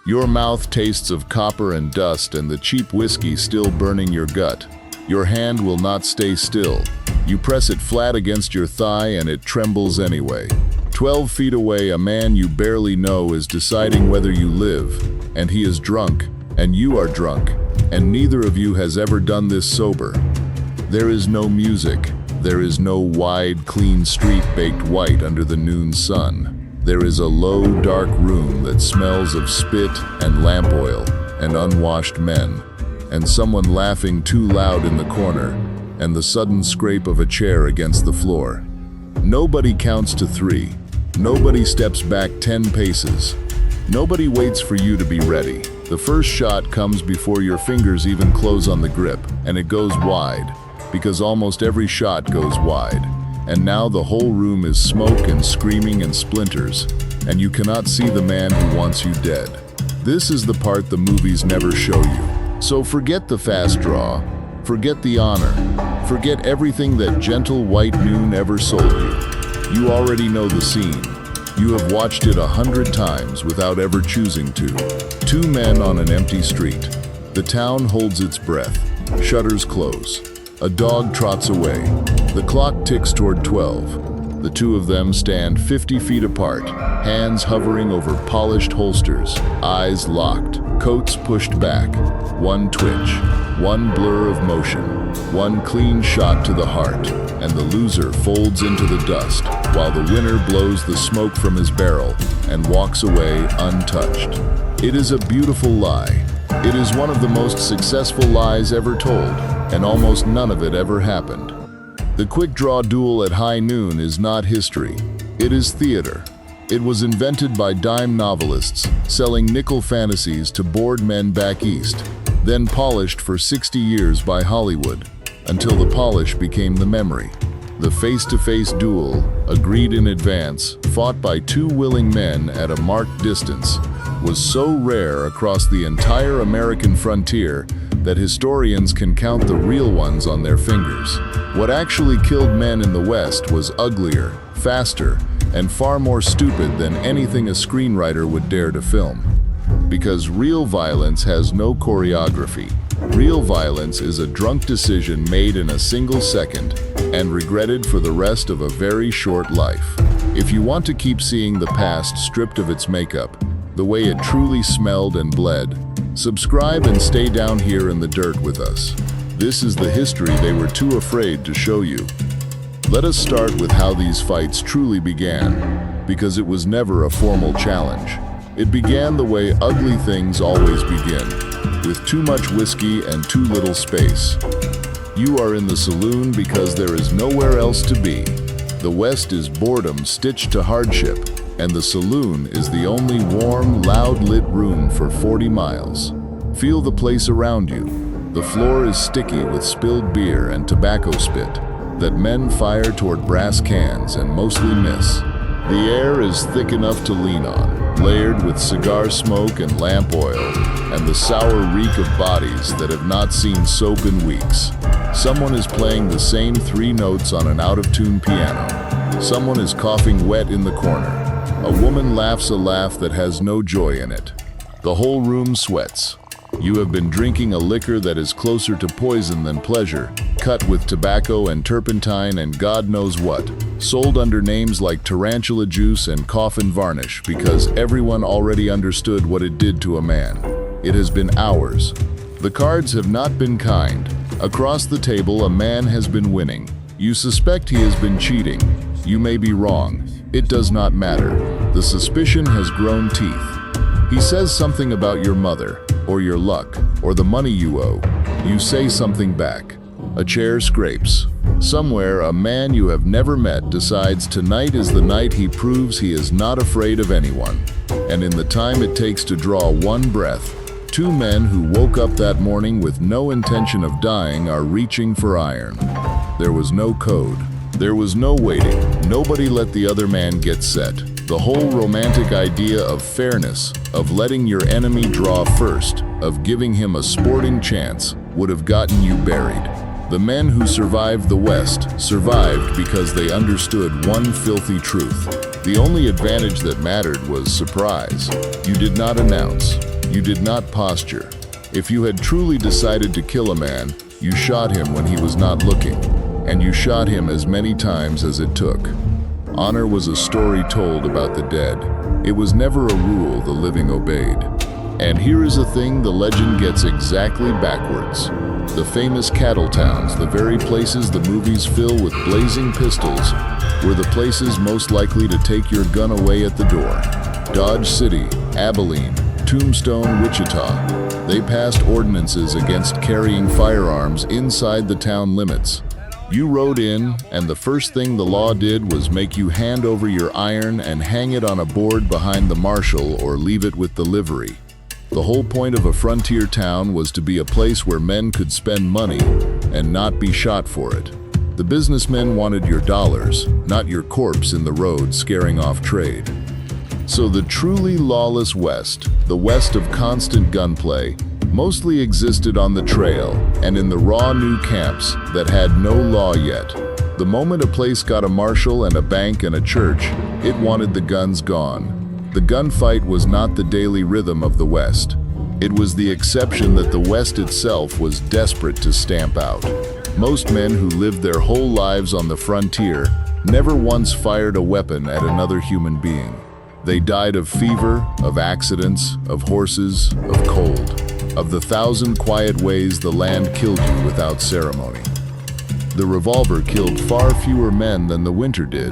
Your mouth tastes of copper and dust and the cheap whiskey still burning your gut. Your hand will not stay still. You press it flat against your thigh and it trembles anyway. 12 feet away, a man you barely know is deciding whether you live, and he is drunk, and you are drunk, and neither of you has ever done this sober. There is no music. There is no wide, clean street baked white under the noon sun. There is a low, dark room that smells of spit and lamp oil and unwashed men, and someone laughing too loud in the corner, and the sudden scrape of a chair against the floor. Nobody counts to 3. Nobody steps back 10 paces. Nobody waits for you to be ready. The first shot comes before your fingers even close on the grip, and it goes wide, because almost every shot goes wide. And now the whole room is smoke and screaming and splinters, and you cannot see the man who wants you dead. This is the part the movies never show you. So forget the fast draw, forget the honor, forget everything that gentle white noon ever sold you. You already know the scene. You have watched it 100 times without ever choosing to. 2 men on an empty street. The town holds its breath. Shutters close. A dog trots away. The clock ticks toward 12. The 2 of them stand 50 feet apart, hands hovering over polished holsters, eyes locked, coats pushed back. One twitch, one blur of motion, one clean shot to the heart, and the loser folds into the dust, while the winner blows the smoke from his barrel and walks away untouched. It is a beautiful lie. It is one of the most successful lies ever told, and almost none of it ever happened. The quick-draw duel at high noon is not history. It is theater. It was invented by dime novelists selling nickel fantasies to bored men back east, then polished for 60 years by Hollywood, until the polish became the memory. The face-to-face duel, agreed in advance, fought by 2 willing men at a marked distance, was so rare across the entire American frontier that historians can count the real ones on their fingers. What actually killed men in the West was uglier, faster, and far more stupid than anything a screenwriter would dare to film. Because real violence has no choreography. Real violence is a drunk decision made in a single second and regretted for the rest of a very short life. If you want to keep seeing the past stripped of its makeup, the way it truly smelled and bled, subscribe and stay down here in the dirt with us. This is the history they were too afraid to show you. Let us start with how these fights truly began, because it was never a formal challenge. It began the way ugly things always begin, with too much whiskey and too little space. You are in the saloon because there is nowhere else to be. The West is boredom stitched to hardship, and the saloon is the only warm, loud-lit room for 40 miles. Feel the place around you. The floor is sticky with spilled beer and tobacco spit that men fire toward brass cans and mostly miss. The air is thick enough to lean on, layered with cigar smoke and lamp oil, and the sour reek of bodies that have not seen soap in weeks. Someone is playing the same 3 notes on an out-of-tune piano. Someone is coughing wet in the corner. A woman laughs a laugh that has no joy in it. The whole room sweats. You have been drinking a liquor that is closer to poison than pleasure, cut with tobacco and turpentine and God knows what, sold under names like tarantula juice and coffin varnish because everyone already understood what it did to a man. It has been hours. The cards have not been kind. Across the table, a man has been winning. You suspect he has been cheating. You may be wrong. It does not matter. The suspicion has grown teeth. He says something about your mother, or your luck, or the money you owe. You say something back. A chair scrapes. Somewhere, a man you have never met decides tonight is the night he proves he is not afraid of anyone. And in the time it takes to draw one breath, 2 men who woke up that morning with no intention of dying are reaching for iron. There was no code. There was no waiting. Nobody let the other man get set. The whole romantic idea of fairness, of letting your enemy draw first, of giving him a sporting chance, would have gotten you buried. The men who survived the West survived because they understood one filthy truth. The only advantage that mattered was surprise. You did not announce. You did not posture. If you had truly decided to kill a man, you shot him when he was not looking, and you shot him as many times as it took. Honor was a story told about the dead. It was never a rule the living obeyed. And here is a thing the legend gets exactly backwards. The famous cattle towns, the very places the movies fill with blazing pistols, were the places most likely to take your gun away at the door. Dodge City, Abilene, Tombstone, Wichita. They passed ordinances against carrying firearms inside the town limits. You rode in, and the first thing the law did was make you hand over your iron and hang it on a board behind the marshal or leave it with the livery. The whole point of a frontier town was to be a place where men could spend money and not be shot for it. The businessmen wanted your dollars, not your corpse in the road scaring off trade. So the truly lawless West, the West of constant gunplay, mostly existed on the trail and in the raw new camps that had no law yet. The moment a place got a marshal and a bank and a church, it wanted the guns gone. The gunfight was not the daily rhythm of the West. It was the exception that the West itself was desperate to stamp out. Most men who lived their whole lives on the frontier never once fired a weapon at another human being. They died of fever, of accidents, of horses, of cold, of the 1,000 quiet ways the land killed you without ceremony. The revolver killed far fewer men than the winter did,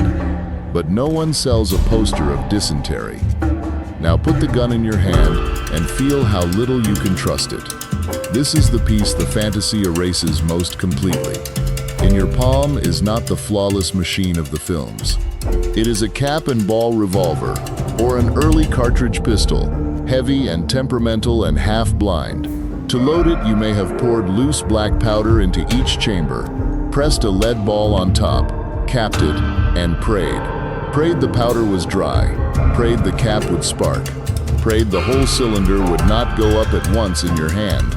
but no one sells a poster of dysentery. Now put the gun in your hand and feel how little you can trust it. This is the piece the fantasy erases most completely. In your palm is not the flawless machine of the films. It is a cap and ball revolver, or an early cartridge pistol, heavy and temperamental and half blind. To load it, you may have poured loose black powder into each chamber, pressed a lead ball on top, capped it, and prayed. Prayed the powder was dry, prayed the cap would spark, prayed the whole cylinder would not go up at once in your hand.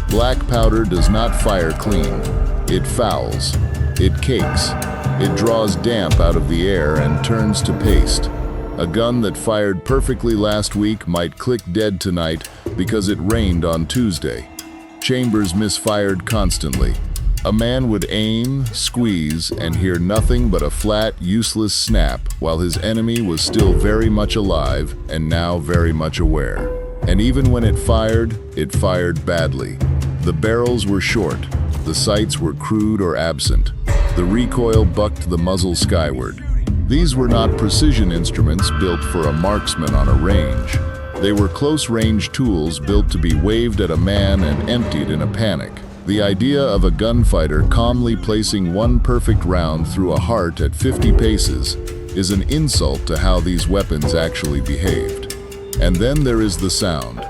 Black powder does not fire clean. It fouls, it cakes, it draws damp out of the air and turns to paste. A gun that fired perfectly last week might click dead tonight because it rained on Tuesday. Chambers misfired constantly. A man would aim, squeeze, and hear nothing but a flat, useless snap while his enemy was still very much alive and now very much aware. And even when it fired badly. The barrels were short, the sights were crude or absent. The recoil bucked the muzzle skyward. These were not precision instruments built for a marksman on a range. They were close-range tools built to be waved at a man and emptied in a panic. The idea of a gunfighter calmly placing one perfect round through a heart at 50 paces is an insult to how these weapons actually behaved. And then there is the sound.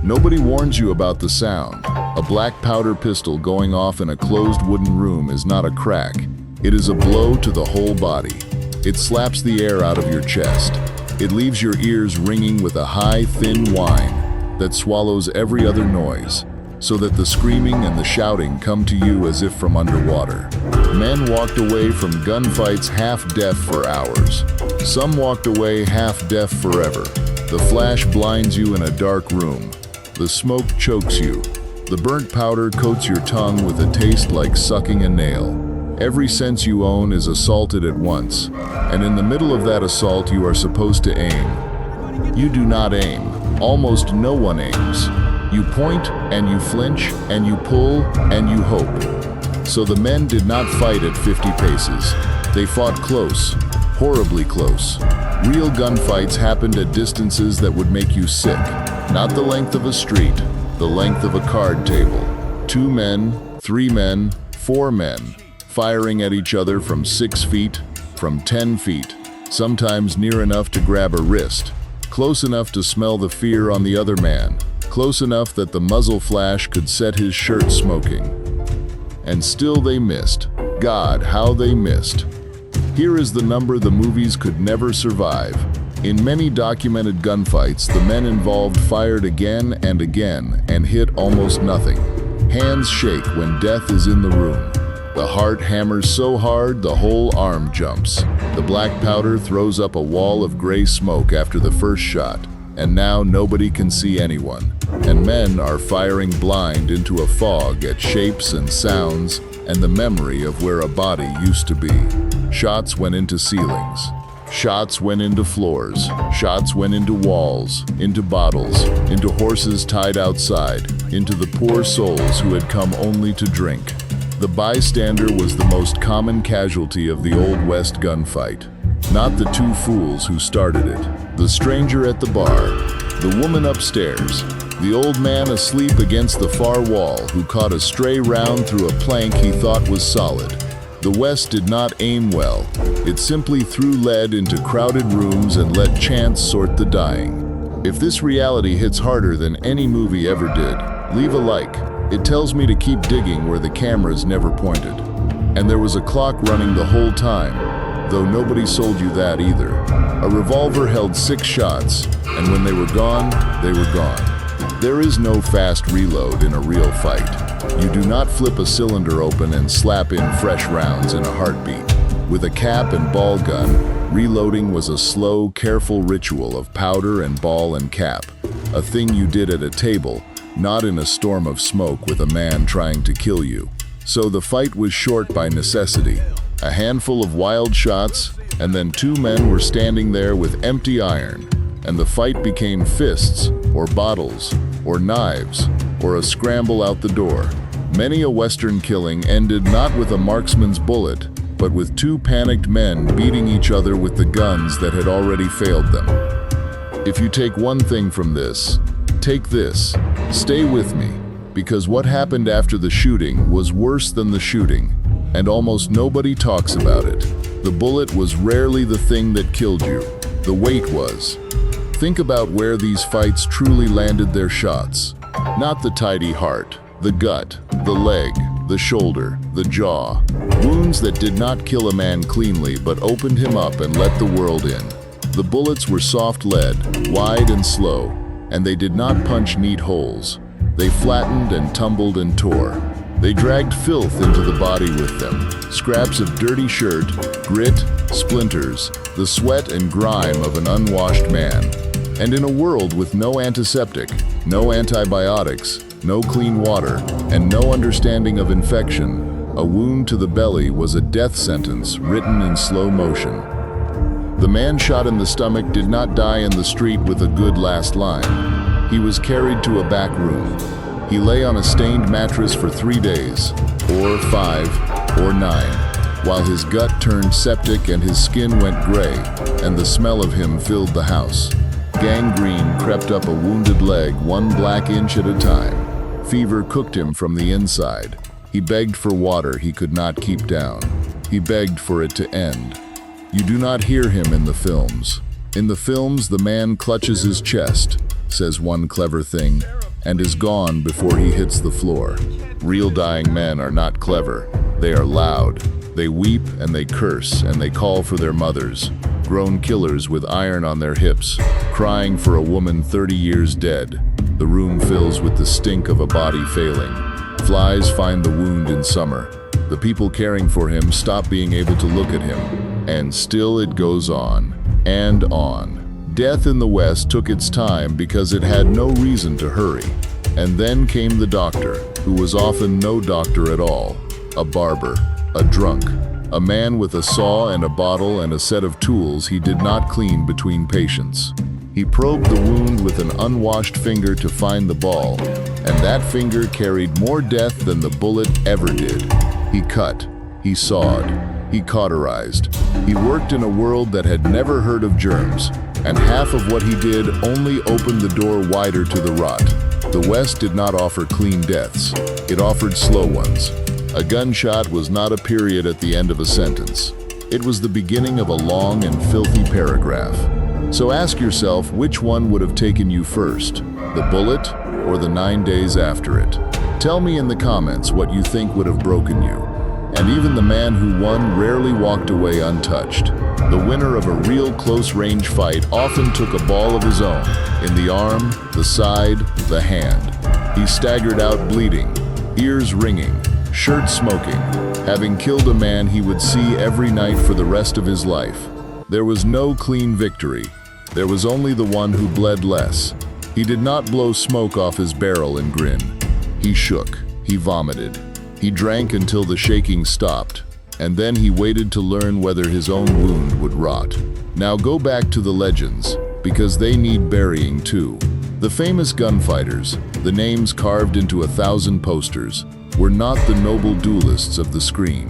Nobody warns you about the sound. A black powder pistol going off in a closed wooden room is not a crack. It is a blow to the whole body. It slaps the air out of your chest. It leaves your ears ringing with a high, thin whine that swallows every other noise, so that the screaming and the shouting come to you as if from underwater. Men walked away from gunfights half-deaf for hours. Some walked away half-deaf forever. The flash blinds you in a dark room. The smoke chokes you. The burnt powder coats your tongue with a taste like sucking a nail. Every sense you own is assaulted at once, and in the middle of that assault you are supposed to aim. You do not aim. Almost no one aims. You point, and you flinch, and you pull, and you hope. So the men did not fight at 50 paces. They fought close, horribly close. Real gunfights happened at distances that would make you sick. Not the length of a street, the length of a card table. 2 men, 3 men, 4 men, firing at each other from 6 feet, from 10 feet, sometimes near enough to grab a wrist, close enough to smell the fear on the other man, close enough that the muzzle flash could set his shirt smoking. And still they missed. God, how they missed. Here is the number the movies could never survive. In many documented gunfights, the men involved fired again and again and hit almost nothing. Hands shake when death is in the room. The heart hammers so hard the whole arm jumps. The black powder throws up a wall of gray smoke after the first shot, and now nobody can see anyone, and men are firing blind into a fog at shapes and sounds and the memory of where a body used to be. Shots went into ceilings. Shots went into floors. Shots went into walls, into bottles, into horses tied outside, into the poor souls who had come only to drink. The bystander was the most common casualty of the Old West gunfight. Not the two fools who started it, the stranger at the bar, the woman upstairs, the old man asleep against the far wall who caught a stray round through a plank he thought was solid. The West did not aim well. It simply threw lead into crowded rooms and let chance sort the dying. If this reality hits harder than any movie ever did, leave a like. It tells me to keep digging where the cameras never pointed. And there was a clock running the whole time, though nobody sold you that either. A revolver held 6 shots, and when they were gone, they were gone. There is no fast reload in a real fight. You do not flip a cylinder open and slap in fresh rounds in a heartbeat. With a cap and ball gun, reloading was a slow, careful ritual of powder and ball and cap, a thing you did at a table, not in a storm of smoke with a man trying to kill you. So the fight was short by necessity. A handful of wild shots, and then 2 men were standing there with empty iron, and the fight became fists, or bottles, or knives, or a scramble out the door. Many a Western killing ended not with a marksman's bullet, but with 2 panicked men beating each other with the guns that had already failed them. If you take one thing from this, take this. Stay with me, because what happened after the shooting was worse than the shooting, and almost nobody talks about it. The bullet was rarely the thing that killed you. The weight was. Think about where these fights truly landed their shots. Not the tidy heart, the gut, the leg, the shoulder, the jaw. Wounds that did not kill a man cleanly but opened him up and let the world in. The bullets were soft lead, wide and slow, and they did not punch neat holes. They flattened and tumbled and tore. They dragged filth into the body with them, scraps of dirty shirt, grit, splinters, the sweat and grime of an unwashed man. And in a world with no antiseptic, no antibiotics, no clean water, and no understanding of infection, a wound to the belly was a death sentence written in slow motion. The man shot in the stomach did not die in the street with a good last line. He was carried to a back room. He lay on a stained mattress for 3 days, or 5, or 9, while his gut turned septic and his skin went gray, and the smell of him filled the house. Gangrene crept up a wounded leg 1 black inch at a time. Fever cooked him from the inside. He begged for water he could not keep down. He begged for it to end. You do not hear him in the films. In the films, the man clutches his chest, says one clever thing, and is gone before he hits the floor. Real dying men are not clever. They are loud. They weep and they curse and they call for their mothers. Grown killers with iron on their hips, crying for a woman 30 years dead. The room fills with the stink of a body failing. Flies find the wound in summer. The people caring for him stop being able to look at him. And still it goes on and on. Death in the West took its time because it had no reason to hurry. And then came the doctor, who was often no doctor at all. A barber, a drunk, a man with a saw and a bottle and a set of tools he did not clean between patients. He probed the wound with an unwashed finger to find the ball, and that finger carried more death than the bullet ever did. He cut, he sawed, he cauterized. He worked in a world that had never heard of germs, and half of what he did only opened the door wider to the rot. The West did not offer clean deaths. It offered slow ones. A gunshot was not a period at the end of a sentence. It was the beginning of a long and filthy paragraph. So ask yourself which one would have taken you first, the bullet or the 9 days after it. Tell me in the comments what you think would have broken you. And even the man who won rarely walked away untouched. The winner of a real close-range fight often took a ball of his own, in the arm, the side, the hand. He staggered out bleeding, ears ringing, shirt smoking, having killed a man he would see every night for the rest of his life. There was no clean victory. There was only the one who bled less. He did not blow smoke off his barrel and grin. He shook, he vomited. He drank until the shaking stopped, and then he waited to learn whether his own wound would rot. Now go back to the legends, because they need burying too. The famous gunfighters, the names carved into 1,000 posters, were not the noble duelists of the screen.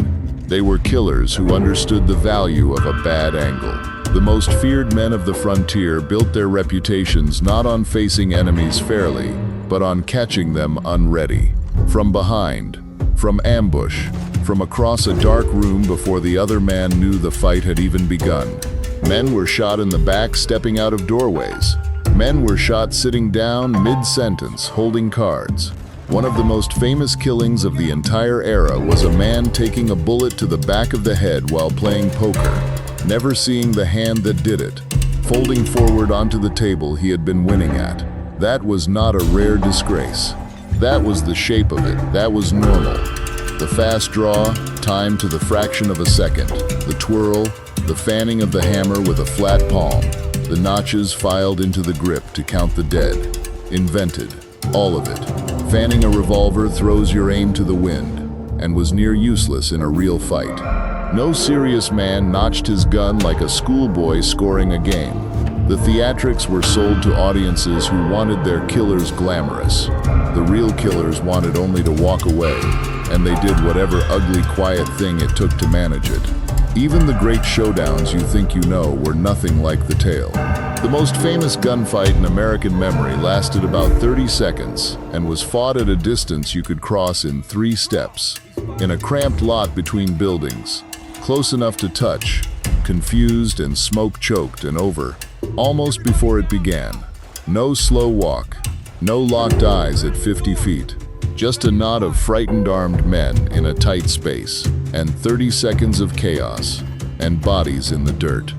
They were killers who understood the value of a bad angle. The most feared men of the frontier built their reputations not on facing enemies fairly, but on catching them unready. From behind, from ambush, from across a dark room before the other man knew the fight had even begun. Men were shot in the back stepping out of doorways. Men were shot sitting down mid-sentence, holding cards. One of the most famous killings of the entire era was a man taking a bullet to the back of the head while playing poker, never seeing the hand that did it, folding forward onto the table he had been winning at. That was not a rare disgrace. That was the shape of it. That was normal. The fast draw, timed to the fraction of a second. The twirl, the fanning of the hammer with a flat palm. The notches filed into the grip to count the dead. Invented. All of it. Fanning a revolver throws your aim to the wind, and was near useless in a real fight. No serious man notched his gun like a schoolboy scoring a game. The theatrics were sold to audiences who wanted their killers glamorous. The real killers wanted only to walk away, and they did whatever ugly, quiet thing it took to manage it. Even the great showdowns you think you know were nothing like the tale. The most famous gunfight in American memory lasted about 30 seconds and was fought at a distance you could cross in 3 steps, in a cramped lot between buildings, close enough to touch, confused and smoke-choked and over, almost before it began. No slow walk, no locked eyes at 50 feet, just a knot of frightened armed men in a tight space, and 30 seconds of chaos, and bodies in the dirt.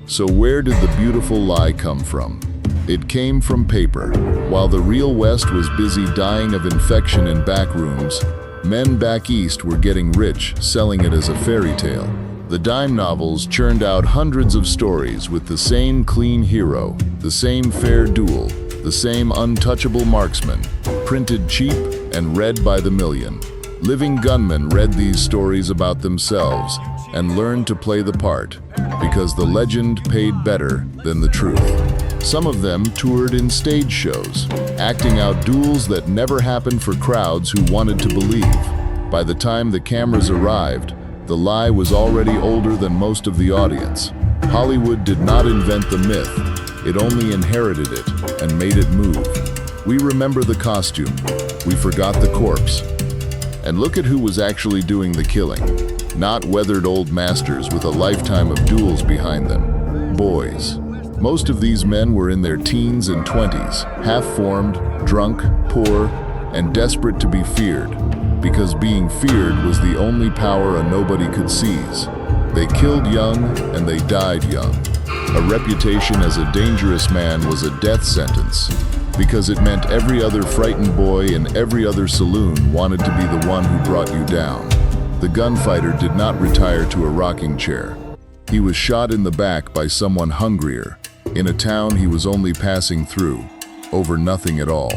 So where did the beautiful lie come from? It came from paper. While the real West was busy dying of infection in back rooms, men back east were getting rich, selling it as a fairy tale. The dime novels churned out hundreds of stories with the same clean hero, the same fair duel, the same untouchable marksman, printed cheap and read by the million. Living gunmen read these stories about themselves and learned to play the part, because the legend paid better than the truth. Some of them toured in stage shows, acting out duels that never happened for crowds who wanted to believe. By the time the cameras arrived, the lie was already older than most of the audience. Hollywood did not invent the myth, it only inherited it and made it move. We remember the costume, we forgot the corpse. And look at who was actually doing the killing. Not weathered old masters with a lifetime of duels behind them. Boys. Most of these men were in their teens and 20s, half-formed, drunk, poor, and desperate to be feared, because being feared was the only power a nobody could seize. They killed young and they died young. A reputation as a dangerous man was a death sentence, because it meant every other frightened boy in every other saloon wanted to be the one who brought you down. The gunfighter did not retire to a rocking chair. He was shot in the back by someone hungrier, in a town he was only passing through, over nothing at all.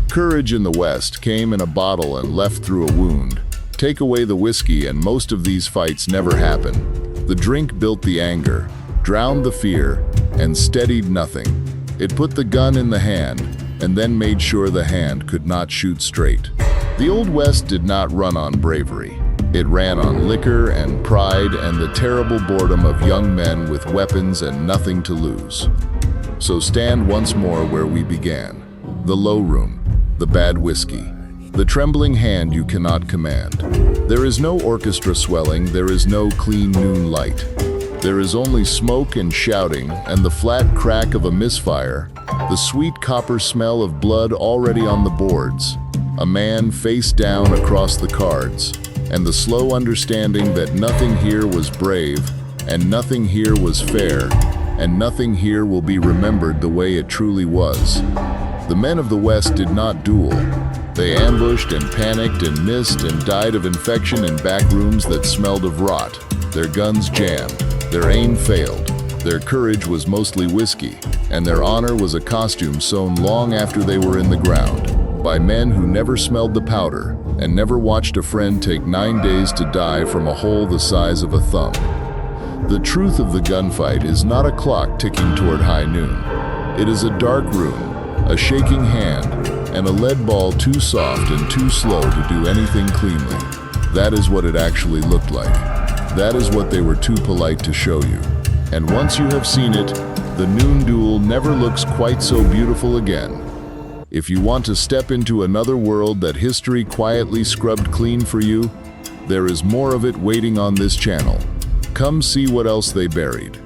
Courage in the West came in a bottle and left through a wound. Take away the whiskey and most of these fights never happen. The drink built the anger, drowned the fear, and steadied nothing. It put the gun in the hand, and then made sure the hand could not shoot straight. The Old West did not run on bravery. It ran on liquor and pride and the terrible boredom of young men with weapons and nothing to lose. So stand once more where we began. The low room, the bad whiskey, the trembling hand you cannot command. There is no orchestra swelling, there is no clean noon light. There is only smoke and shouting and the flat crack of a misfire, the sweet copper smell of blood already on the boards, a man face down across the cards, and the slow understanding that nothing here was brave, and nothing here was fair, and nothing here will be remembered the way it truly was. The men of the West did not duel. They ambushed and panicked and missed and died of infection in back rooms that smelled of rot. Their guns jammed. Their aim failed. Their courage was mostly whiskey, and their honor was a costume sewn long after they were in the ground, by men who never smelled the powder and never watched a friend take 9 days to die from a hole the size of a thumb. The truth of the gunfight is not a clock ticking toward high noon. It is a dark room, a shaking hand, and a lead ball too soft and too slow to do anything cleanly. That is what it actually looked like. That is what they were too polite to show you. And once you have seen it, the noon duel never looks quite so beautiful again. If you want to step into another world that history quietly scrubbed clean for you, there is more of it waiting on this channel. Come see what else they buried.